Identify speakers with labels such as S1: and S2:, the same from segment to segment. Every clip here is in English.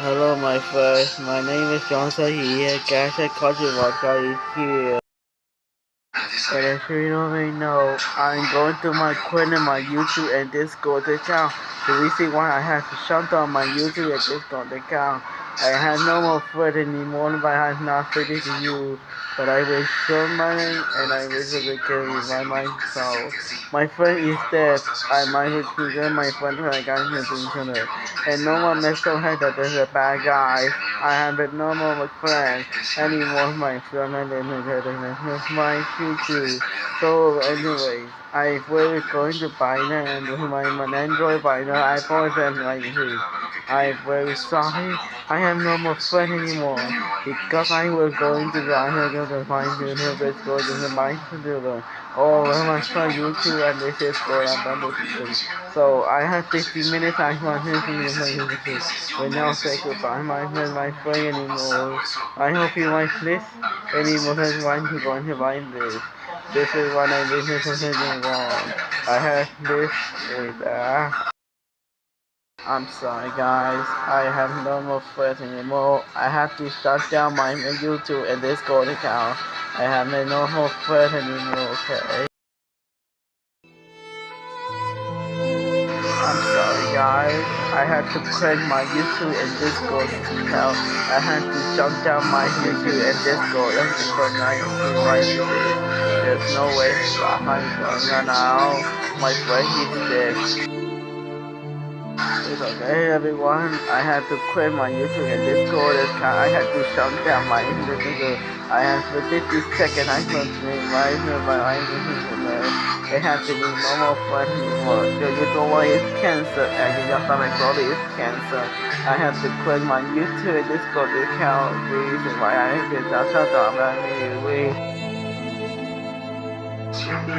S1: Hello, my friends. My name is Johnson here. Gacha countryball is here. And if you don't already know, I'm going to my Twitter, my YouTube, and Discord account. The reason why I have to shut down my YouTube and Discord account. I have no more friends anymore, but I have not finished you. But I will show my name and I will carry my mind. So my friend is dead. I might represent my friend when I got into the internet. And no one mess up head that is a bad guy. I have been no more friends anymore. My friend and my future. So anyways, I will going to buy and my Android by now. I bought them like this. I'm very sorry. I have no more friend anymore because I was going to I had to find you know let's go to the mine to do them. Oh well my friend YouTube and this is going on the so I have 50 minutes I want to do we now say goodbye my friend anymore. I hope you like this anymore than one who going to find this. This is what I did something wrong. I have this with I'm sorry guys, I have no more friends anymore. I have to shut down my YouTube and Discord account. I have no more friends anymore, okay? I'm sorry guys, I had to quit my YouTube and Discord account. I had to shut down my YouTube and Discord because I feel like there's no way to stop my phone now. My friend is dead. It's okay everyone, I had to quit my YouTube and Discord account. I had to shut down my internet. I have for 50 seconds I couldn't realize my internet. It had to be no more fun anymore. Your YouTube is cancer and your stomach body is cancer. I had to quit my YouTube and Discord account. Reason why I did not shut down my video.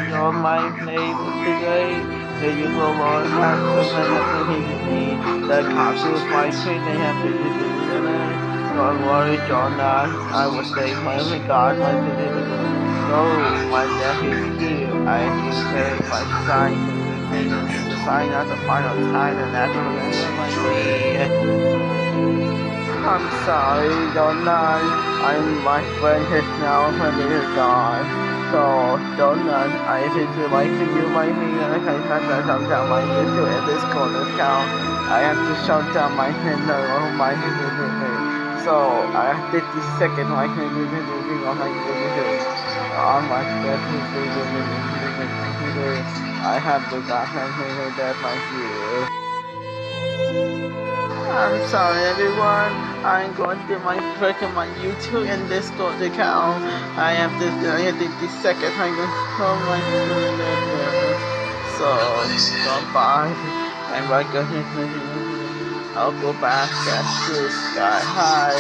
S1: Your my name today. You go on the cops is my train, they have to use it. Don't worry, John, I will save my only God, my certificate. No, my death is here. I need to pay my sign to sign at the final time, and that's what my way. I'm sorry, don't lie. My friend is now when it is gone. So don't run. I if you like to you my finger, I have to shut down my YouTube and Discord account. I have to shut down my Tinder on my YouTube. So I have 50 seconds I can do moving on my YouTube. On my computer. I have the document that my view. I'm sorry everyone, I'm going to my YouTube and Discord account. I have 50 seconds, I'm going to show my so goodbye. And we're going to I'll go back to sky high.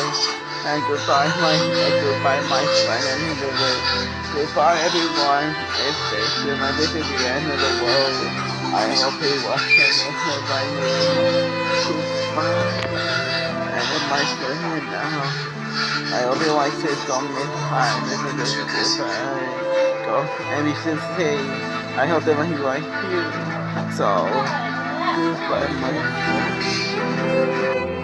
S1: And goodbye my friend and goodbye everyone. If this is the end of the world. I hope he was by me. And in my friend now. I hope you like this song this time. This is go and since hey, I hope that he likes you. So goodbye my friend.